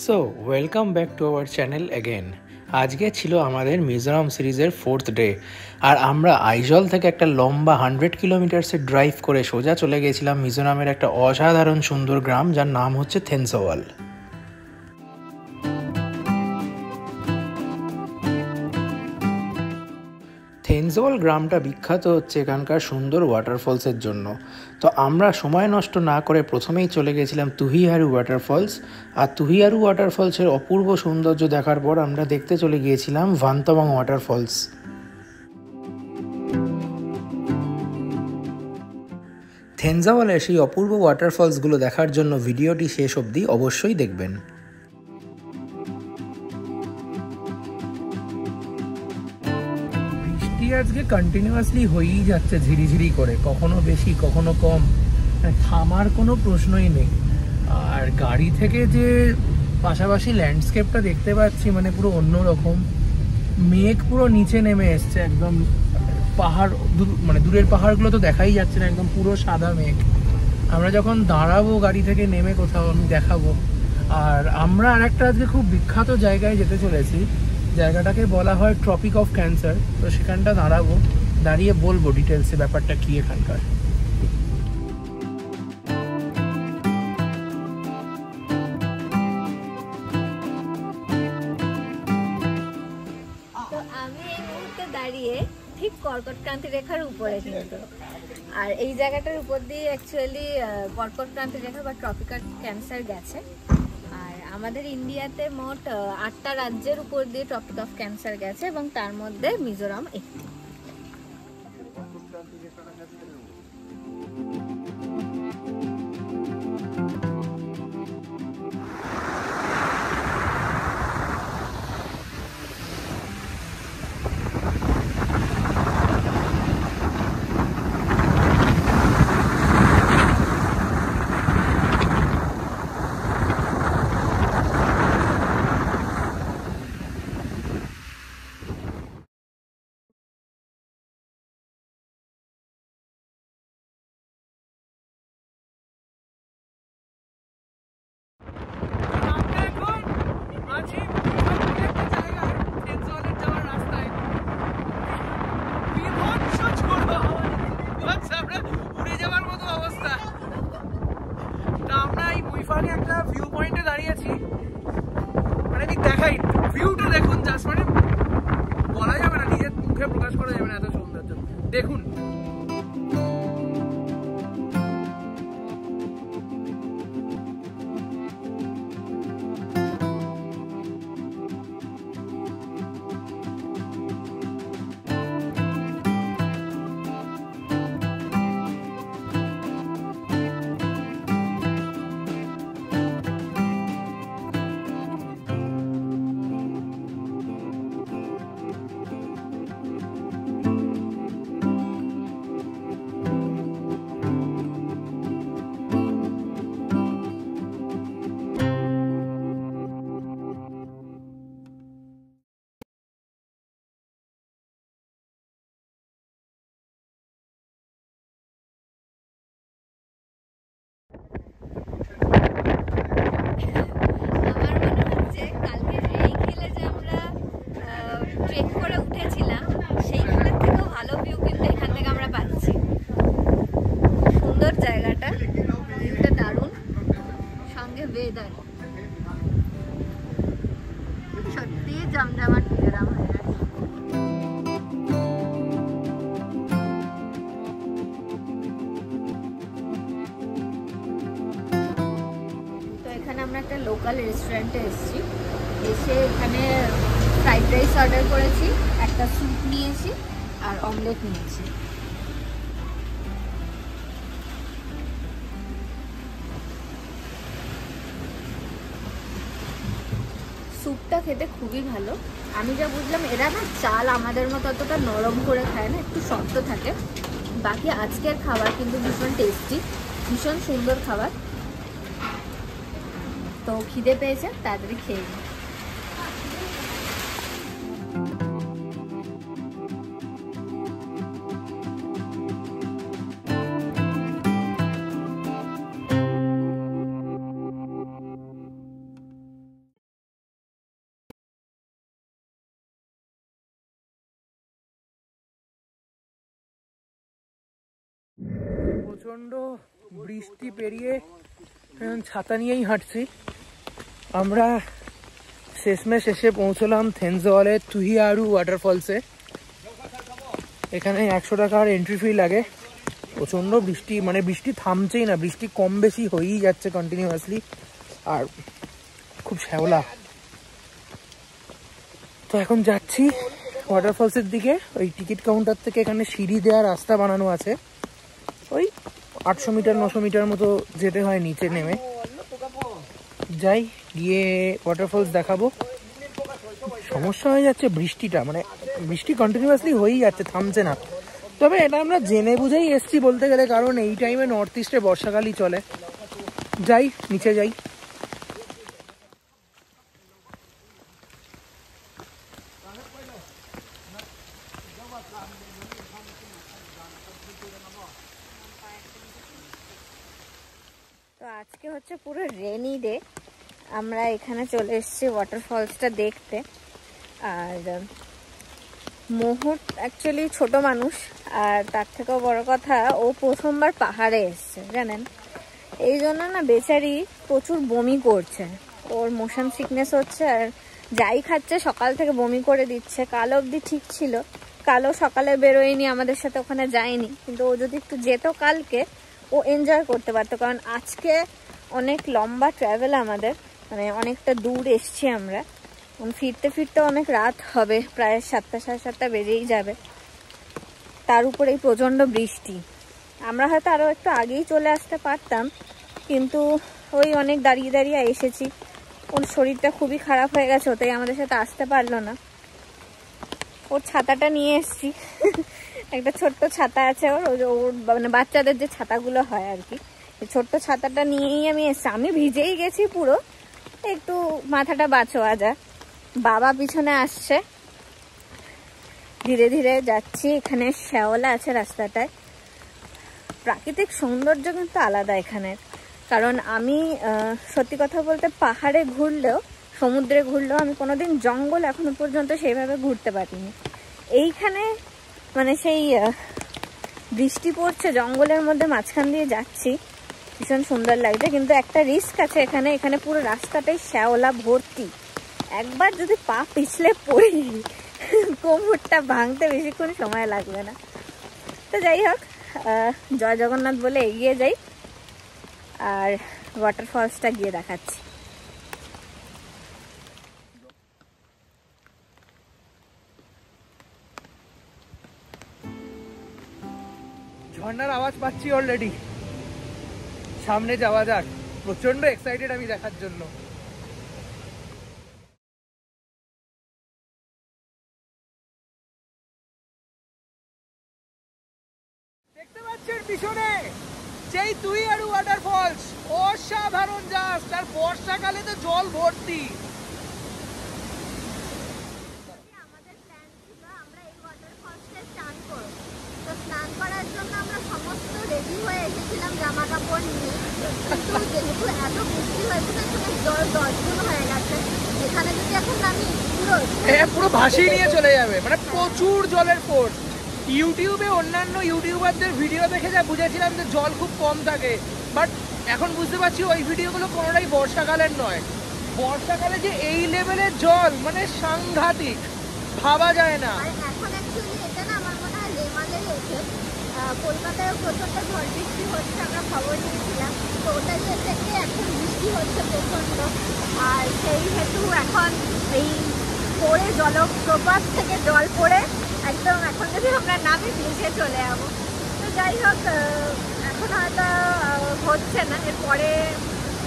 So welcome back to our channel again. আজকে ছিল আমাদের মিজোরাম সিরিজের 4th ডে, আর আমরা আইজল থেকে একটা লম্বা 100 কিলোমিটার্সের ড্রাইভ করে সোজা চলে গেছিলাম মিজোরামের একটা অসাধারণ সুন্দর গ্রাম যার নাম হচ্ছে থেনসওয়াল। থেনসওয়াল গ্রামটা বিখ্যাত হচ্ছে এখানকার সুন্দর ওয়াটারফলসের জন্য। তো আমরা সময় নষ্ট না করে প্রথমেই চলে গেছিলাম তুহিয়ারু ওয়াটারফলস। আর তুহিয়ারু ওয়াটারফলসের অপূর্ব সৌন্দর্য দেখার পর আমরা দেখতে চলে গিয়েছিলাম ভান্তমাং ওয়াটারফলস। থেনসওয়ালের সেই অপূর্ব ওয়াটারফলসগুলো দেখার জন্য ভিডিওটি শেষ অবধি অবশ্যই দেখবেন। বৃষ্টি আজকে কন্টিনিউয়াসলি হয়েই যাচ্ছে ঝিরিঝিরি করে, কখনো বেশি কখনো কম, থামার কোনো প্রশ্নই নেই। আর গাড়ি থেকে যে পাশাপাশি ল্যান্ডস্কেপটা দেখতে পাচ্ছি মানে পুরো অন্যরকম। মেঘ পুরো নিচে নেমে এসছে একদম, পাহাড় মানে দূরের পাহাড়গুলো তো দেখাই যাচ্ছে না, একদম পুরো সাদা মেঘ। আমরা যখন দাঁড়াবো গাড়ি থেকে নেমে কোথাও আমি দেখাবো। আর আমরা আরেকটা আজকে খুব বিখ্যাত জায়গায় যেতে চলেছি, জায়গাটাকে বলা হয় ট্রপিক অফ ক্যান্সার। তো সেখানটা দাঁড়াবো, দাঁড়িয়ে বলবো ডিটেলসে ব্যাপারটা কী এখানকার। তো আমি এই মুহূর্তে দাঁড়িয়ে ঠিক কর্কটক্রান্তি রেখার উপরে কিন্তু, আর এই জায়গাটার উপর দিয়ে অ্যাকচুয়ালি কর্কটক্রান্তি রেখা বা ট্রপিক্যাল ক্যান্সার গেছে। আর আমাদের ইন্ডিয়াতে মোট 8টা রাজ্যের উপর দিয়ে ট্রপিক অফ ক্যান্সার গেছে এবং তার মধ্যে মিজোরাম একটি। একটা ভিউ পয়েন্টে দাঁড়িয়েছি, মানে আমি দেখাই ভিউটা দেখুন, জাস্ট মানে বলা যাবে না, নিজের মুখে প্রকাশ করা যাবে না এত সৌন্দর্য দেখুন। জায়গাটা ভিউটা দারুণ, সঙ্গে ওয়েদার সত্যি জমজমাট মিজোরাম হয়ে গেছে। তো এখানে আমরা একটা লোকাল রেস্টুরেন্টে এসেছি, এসে এখানে ফ্রাইড রাইস অর্ডার করেছি, একটা স্যুপ নিয়েছি আর অমলেট নিয়েছি। স্যুপটা খেতে খুবই ভালো। আমি যা বুঝলাম এরা না চাল আমাদের মতো অতটা নরম করে খায় না, একটু শক্ত থাকে। বাকি আজকের খাবার কিন্তু ভীষণ টেস্টি, ভীষণ সুন্দর খাবার। তো খিদে পেয়েছে, তাড়াতাড়ি খেয়ে নিই। প্রচন্ড বৃষ্টি পেরিয়ে ছাতা নিয়েই হাঁটছি আমরা। শেষমেশ এসে পৌঁছলাম থেনজওয়ালের তুহিয়ারু ওয়াটারফলসে। এখানে 100 টাকার এন্ট্রি ফি লাগে। প্রচন্ড বৃষ্টি, মানে বৃষ্টি থামছেই না, বৃষ্টি কম বেশি হয়েই যাচ্ছে কন্টিনিউয়াসলি, আর খুব শ্যাওলা। তো এখন যাচ্ছি ওয়াটারফলসের দিকে। ওই টিকিট কাউন্টার থেকে এখানে সিঁড়ি দেওয়ার রাস্তা বানানো আছে, ওই 800 মিটার 900 মিটার মতো যেতে হয় নিচে নেমে। যাই, গিয়ে ওয়াটারফলস দেখাবো। সমস্যা হয়ে যাচ্ছে বৃষ্টিটা, মানে বৃষ্টি কন্টিনিউয়াসলি হয়েই যাচ্ছে, থামছে না। তবে এটা আমরা জেনে বুঝেই এসছি বলতে গেলে, কারণ এই টাইমে নর্থ ইস্টে বর্ষাকালই চলে। যাই, নিচে যাই। তো আজকে হচ্ছে পুরো রেনি ডে, আমরা এখানে চলে এসেছি ওয়াটারফলসটা দেখতে। আর মুহূর্ত অ্যাকচুয়ালি ছোট মানুষ, আর তার থেকেও বড় কথা ও প্রথমবার পাহাড়ে এসছে জানেন। এই জন্য না বেচারি প্রচুর বমি করছে, ওর মোশন সিকনেস হচ্ছে, আর যাই খাচ্ছে সকাল থেকে বমি করে দিচ্ছে। কাল অবধি ঠিক ছিল, কালও সকালে বেরোয়নি, আমাদের সাথে ওখানে যায়নি, কিন্তু ও যদি একটু যেত কালকে ও এনজয় করতে পারতো। কারণ আজকে অনেক লম্বা ট্রাভেল আমাদের, মানে অনেকটা দূর এসছি আমরা। ফিরতে ফিরতে অনেক রাত হবে, প্রায় 7টা 7:30 বেজেই যাবে। তার উপর এই প্রচণ্ড বৃষ্টি। আমরা হয়তো আরও একটু আগেই চলে আসতে পারতাম, কিন্তু ওই অনেক দাঁড়িয়ে দাঁড়িয়ে এসেছি। ওর শরীরটা খুবই খারাপ হয়ে গেছে, তাই আমাদের সাথে আসতে পারলো না। ওর ছাতাটা নিয়ে এসছি একটা ছোট্ট ছাতা আছে ওর, মানে বাচ্চাদের যে ছাতাগুলো হয় আর কি, ছোট্ট ছাতাটা নিয়েই আমি এসছি। আমি ভিজেই গেছি পুরো, একটু মাথাটা বাঁচোয়া যা। বাবা পিছনে আসছে, ধীরে ধীরে যাচ্ছি। এখানে শ্যাওলা আছে রাস্তাটায়, প্রাকৃতিক সৌন্দর্য কিন্তু আলাদা এখানের। কারণ আমি সত্যি কথা বলতে পাহাড়ে ঘুরলেও সমুদ্রে ঘুরলেও আমি কোনোদিন জঙ্গল এখনো পর্যন্ত সেইভাবে ঘুরতে পারিনি। এইখানে মানে সেই বৃষ্টি পড়ছে, জঙ্গলের মধ্যে মাঝখান দিয়ে যাচ্ছি, ভীষণ সুন্দর লাগছে। কিন্তু একটা রিস্ক আছে এখানে, এখানে পুরো রাস্তাটাই শ্যাওলা ভর্তি। একবার যদি পা পিছলে পড়ি কোমরটা ভাঙতে বেশিক্ষণ সময় লাগবে না। তো যাই হোক, জয় জগন্নাথ বলে এগিয়ে যাই, আর ওয়াটারফলসটা গিয়ে দেখাচ্ছি। ঝর্ণার আওয়াজ পাচ্ছি অলরেডি, সামনে যাওয়া যাক। প্রচন্ড এক্সাইটেড আমি দেখার জন্য। দেখতে পাচ্ছেন পিছনে যেই তুহিয়ারু ওয়াটারফলস, অসাধারণ জাস্ট। আর বর্ষাকালে তো জল ভর্তি। আমাদের প্ল্যান ছিল আমরা এই ওয়াটারফলসে স্নান করব। তো স্নান করার জন্য আমরা সমস্ত রেডি হয়ে এসেছিলাম জামা কাপড় নিয়ে, কিন্তু যেহেতু এত বৃষ্টি হয়েছে না, এখানে জল দর্শন হয়ে গেছে। এখানে যদি এখন নামি পুরো ভাসিয়ে নিয়ে চলে যাবে, মানে প্রচুর জলের ফোর্স। ইউটিউবে অন্যান্য ইউটিউবারদের ভিডিও দেখে যা বুঝেছিলাম যে জল খুব কম থাকে, বাট এখন বুঝতে পারছি ওই ভিডিওগুলো কোনোটাই বর্ষাকালের নয়। বর্ষাকালে যে এই লেভেলের জল, মানে সাংঘাতিক, ভাবা যায় না। এখন অ্যাকচুয়ালি এটা না আমার মনে হয় লেমালে এসে কলকাতায় প্রচণ্ড ঝড় বৃষ্টি হচ্ছে, আমরা খবর নিয়েছিলাম। তো ওটাই এসে এখন বৃষ্টি হচ্ছে প্রচণ্ড, আর সেই হেতু এখন এই পড়ে জলপ্রপাত থেকে জল পড়ে একদম এখন যদি আমরা নামি নিচে চলে যাবো। তো যাই হোক, এখন হয়তো হচ্ছে না, এরপরে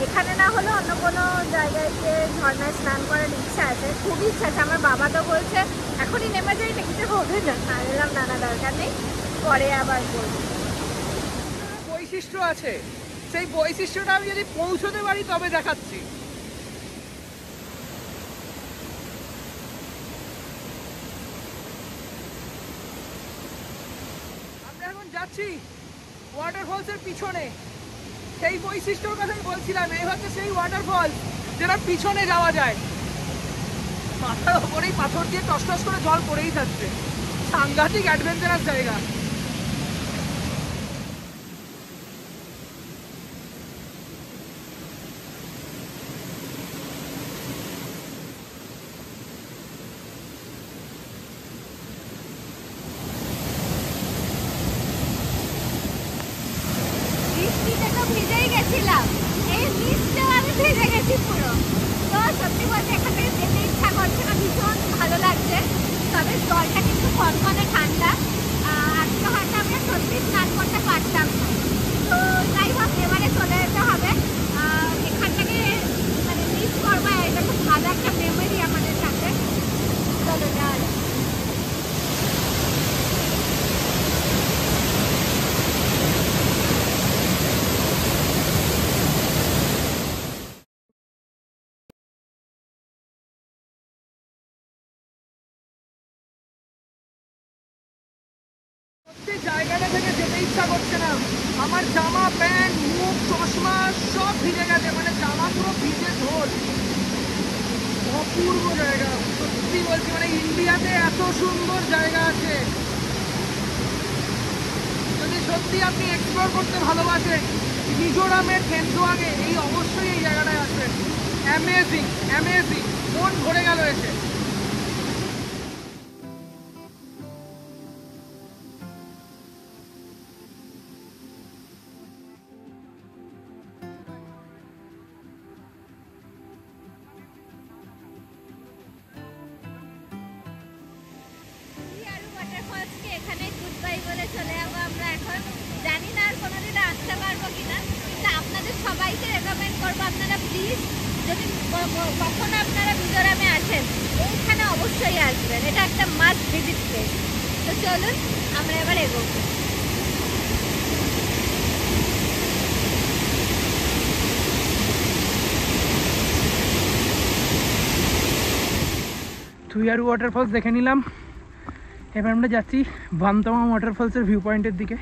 এখানে না হলে অন্য কোনো জায়গায় গিয়ে ঝর্ণায় স্নান করার ইচ্ছা আছে, খুবই ইচ্ছা আছে। আমার বাবা তো বলছে এখনই নেমে যাই, দেখতে হবে না। আর এলাম নানা দরকার নেই, পরে আবার করবো। বৈশিষ্ট্য আছে, সেই বৈশিষ্ট্যটা আমি যদি পৌঁছতে পারি তবে দেখাচ্ছি। আমরা এখন যাচ্ছি ওয়াটারফলসের পিছনে, সেই বৈশিষ্ট্যর কথাই বলছিলাম। এই হচ্ছে সেই ওয়াটারফল যেটা পিছনে যাওয়া যায়। মাথার ওপরেই পাথর দিয়ে টস টস করে জল পড়েই থাকছে, সাংঘাতিক অ্যাডভেঞ্চারাস জায়গা। ভিজে গেছি পুরো। তো সত্যি বলতে এখান থেকে যেতে ইচ্ছা করছে না, ভীষণ ভালো লাগছে। তবে জলটা কিন্তু কনকনে ঠান্ডা, আজকে হয়তো আমরা সত্যি স্নান করতে পারতাম না। তো যাই হোক, এবারে চলে যেতে হবে। এখানটাকে মানে মিস করবো, এটা খুব ভালো একটা মেমোরি আমাদের সাথে। চলো যাওয়া যাক। জায়গাটা থেকে যেতে ইচ্ছা করছে না। আমার জামা প্যান্ট মুখ চশমা সব ভিজে গেছে, মানে জামা পুরো ভিজে ঝোল। অপূর্ব জায়গা, সত্যি বলছি, মানে ইন্ডিয়াতে এত সুন্দর জায়গা আছে। যদি সত্যি আপনি এক্সপ্লোর করতে ভালোবাসেন মিজোরামের থেনজোয়াংয়ে, এই অবশ্যই এই জায়গাটায় আসবেন। অ্যামেজিং অ্যামেজিং, মন ভরে গেল এসে। এখানে গুড বাই বলে চলে যাবো আমরা এখন। জানি না আর কোনোদিন আসতে পারবো কিনা, কিন্তু আপনাদের সবাইকে রেকমেন্ড করবো আপনারা প্লিজ যদি কখনো আপনারা মিজোরামে আসেন এইখানে অবশ্যই আসবেন, এটা একটা মাস্ট ভিজিট প্লেস। তো চলুন আমরা এবার এগোবো। থুইয়ারু ওয়াটারফলস দেখে নিলাম, এবার আমরা যাচ্ছি ভান্তং ওয়াটারফলসের ভিউ পয়েন্টের দিকে।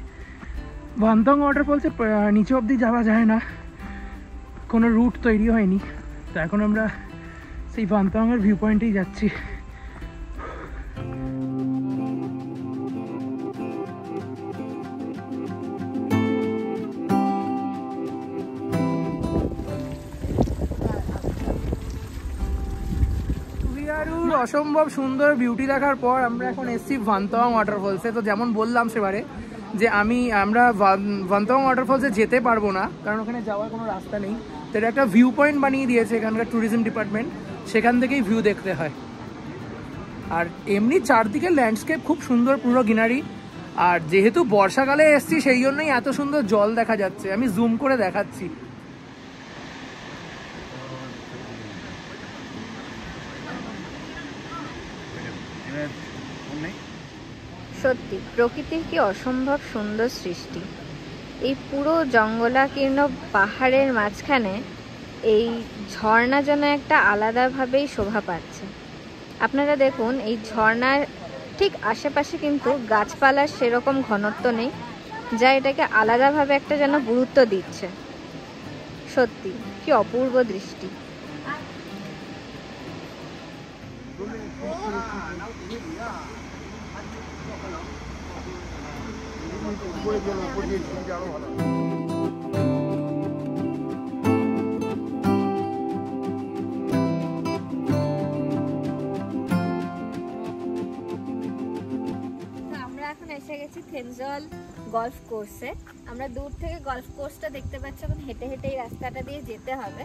ভান্তং ওয়াটারফলসের নিচে অবধি যাওয়া যায় না, কোনো রুট তৈরি হয়নি, তো এখন আমরা সেই ভান্তংয়ের ভিউ পয়েন্টেই যাচ্ছি। থুইয়ারুর অসম্ভব সুন্দর বিউটি দেখার পর আমরা এখন এসেছি ভান্তং ওয়াটারফলসে। তো যেমন বললাম সেবারে যে আমরা ভান্তং ওয়াটারফলসে যেতে পারবো না, কারণ ওখানে যাওয়ার কোনো রাস্তা নেই। তো এটা একটা ভিউ পয়েন্ট বানিয়ে দিয়েছে এখানকার ট্যুরিজম ডিপার্টমেন্ট, সেখান থেকেই ভিউ দেখতে হয়। আর এমনি চারদিকে ল্যান্ডস্কেপ খুব সুন্দর, পুরো গ্রিনারি। আর যেহেতু বর্ষাকালে এসেছি সেই জন্যই এত সুন্দর জল দেখা যাচ্ছে, আমি জুম করে দেখাচ্ছি। সত্যি প্রকৃতির কি অসম্ভব সুন্দর সৃষ্টি। এই পুরো জঙ্গলাকীর্ণ পাহাড়ের মাঝখানে এই ঝর্ণা যেন একটা আলাদাভাবেই শোভা পাচ্ছে। আপনারা দেখুন, এই ঝর্ণার ঠিক আশেপাশে কিন্তু গাছপালার সেরকম ঘনত্ব নেই, যা এটাকে আলাদাভাবে একটা যেন গুরুত্ব দিচ্ছে। সত্যি কি অপূর্ব দৃষ্টি। আমরা এখন এসে গেছি থেনজল গলফ কোর্সে। আমরা দূর থেকে গলফ কোর্সটা দেখতে পাচ্ছি, এখন হেঁটে হেঁটে এই রাস্তাটা দিয়ে যেতে হবে।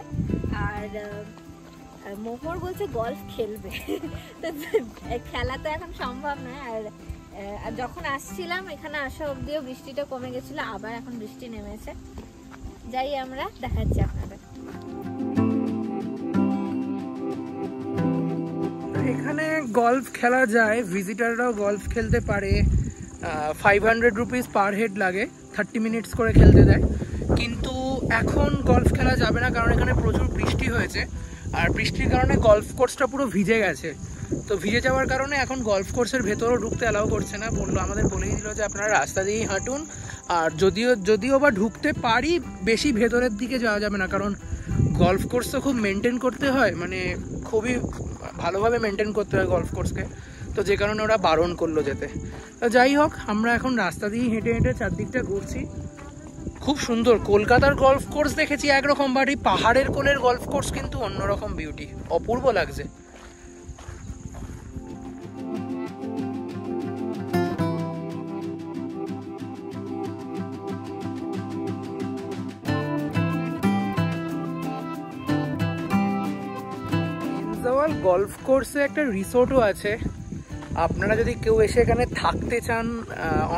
আর মোহর বলছে গলফ খেলবে, তো খেলা তো এখন সম্ভব নয়। আর যখন আসছিলাম এখানে আসা অবধিও বৃষ্টিটা কমে গেছিল, আবার এখন বৃষ্টি নেমেছে। যাই আমরা দেখাচ্ছি আপনাদের। এখানে গলফ খেলা যায়, ভিজিটাররাও গলফ খেলতে পারে। 500 রুপিস পার হেড লাগে, 30 মিনিটস করে খেলতে দেয়। কিন্তু এখন গলফ খেলা যাবে না, কারণ এখানে প্রচুর বৃষ্টি হয়েছে। আর বৃষ্টির কারণে গলফ কোর্সটা পুরো ভিজে গেছে। তো ভিজে যাওয়ার কারণে এখন গলফ কোর্সের ভেতরও ঢুকতে অ্যালাউ করছে না। আমাদের বলেই দিল যে আপনারা রাস্তা দিয়েই হাঁটুন। আর যদিও বা ঢুকতে পারি, বেশি ভেতরের দিকে যাওয়া যাবে না, কারণ গলফ কোর্স তো খুব মেনটেন করতে হয়, মানে খুবই ভালোভাবে মেনটেন করতে হয় গলফ কোর্সকে। তো যে কারণে ওরা বারণ করলো যেতে। তো যাই হোক, আমরা এখন রাস্তা দিয়েই হেঁটে হেঁটে চারদিকটা ঘুরছি। খুব সুন্দর। কলকাতার গলফ কোর্স দেখেছি একরকম, বাট এই পাহাড়ের কোলের গলফ কোর্স কিন্তু অন্যরকম বিউটি, অপূর্ব লাগছে। গলফ কোর্সে একটা রিসোর্টও আছে। আপনারা যদি কেউ এসে এখানে থাকতে চান,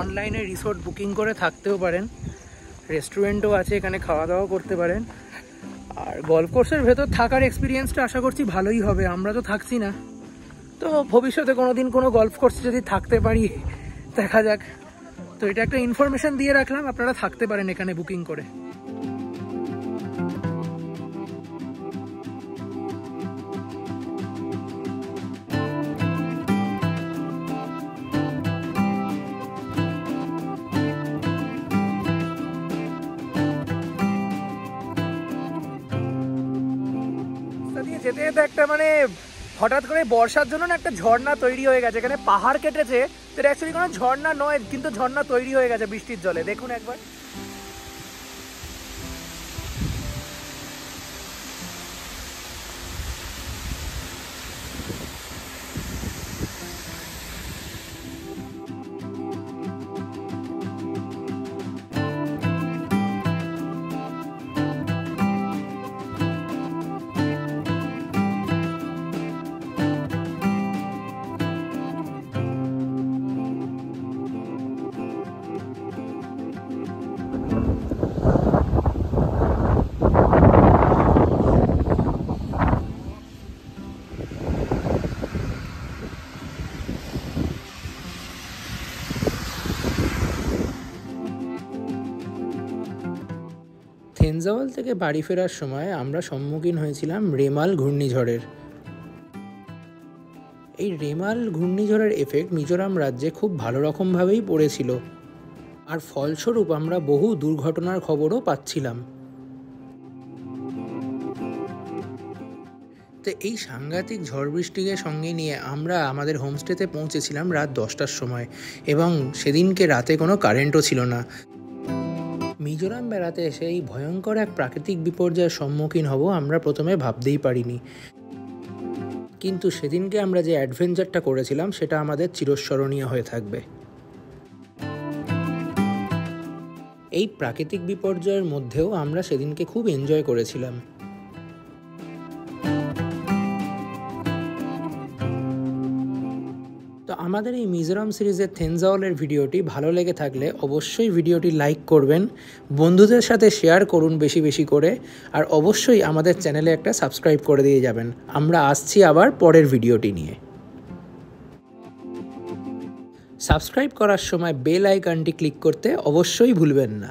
অনলাইনে রিসোর্ট বুকিং করে থাকতেও পারেন। রেস্টুরেন্টও আছে, এখানে খাওয়া দাওয়া করতে পারেন। আর গলফ কোর্সের ভেতর থাকার এক্সপিরিয়েন্সটা আশা করছি ভালোই হবে। আমরা তো থাকছি না, তো ভবিষ্যতে কোনোদিন কোনো গলফ কোর্সে যদি থাকতে পারি দেখা যাক। তো এটা একটা ইনফরমেশন দিয়ে রাখলাম, আপনারা থাকতে পারেন এখানে বুকিং করে। যেতে যেতে একটা মানে হঠাৎ করে বর্ষার জন্য না একটা ঝর্ণা তৈরি হয়ে গেছে। এখানে পাহাড় কেটেছে, তো এটা অ্যাকচুয়ালি কোনো ঝর্ণা নয়, কিন্তু ঝর্ণা তৈরি হয়ে গেছে বৃষ্টির জলে। দেখুন একবার। থেনজাওয়াল থেকে বাড়ি ফেরার সময় আমরা সম্মুখীন হয়েছিলাম রেমাল ঘূর্ণিঝড়ের। এই রেমাল ঘূর্ণিঝড়ের এফেক্ট মিজোরাম রাজ্যে খুব ভালো রকমভাবেই পড়েছিল, আর ফলস্বরূপ আমরা বহু দুর্ঘটনার খবরও পাচ্ছিলাম। তো এই সাংঘাতিক ঝড় বৃষ্টিকে সঙ্গে নিয়ে আমরা আমাদের হোমস্টেতে পৌঁছেছিলাম রাত 10টার সময়, এবং সেদিনকে রাতে কোনো কারেন্টও ছিল না। মিজোরাম বেড়াতে এসে এই ভয়ঙ্কর এক প্রাকৃতিক বিপর্যয়ের সম্মুখীন হব আমরা প্রথমে ভাবতেই পারিনি। কিন্তু সেদিনকে আমরা যে অ্যাডভেঞ্চারটা করেছিলাম সেটা আমাদের চিরস্মরণীয় হয়ে থাকবে। এই প্রাকৃতিক বিপর্যয়ের মধ্যেও আমরা সেদিনকে খুব এনজয় করেছিলাম। তো আমাদের এই মিজোরাম সিরিজের থেনজাওয়ালের ভিডিওটি ভালো লেগে থাকলে অবশ্যই ভিডিওটি লাইক করবেন, বন্ধুদের সাথে শেয়ার করুন বেশি বেশি করে, আর অবশ্যই আমাদের চ্যানেলে একটা সাবস্ক্রাইব করে দিয়ে যাবেন। আমরা আসছি আবার পরের ভিডিওটি নিয়ে। সাবস্ক্রাইব করার সময় বেল আইকনটি ক্লিক করতে অবশ্যই ভুলবেন না।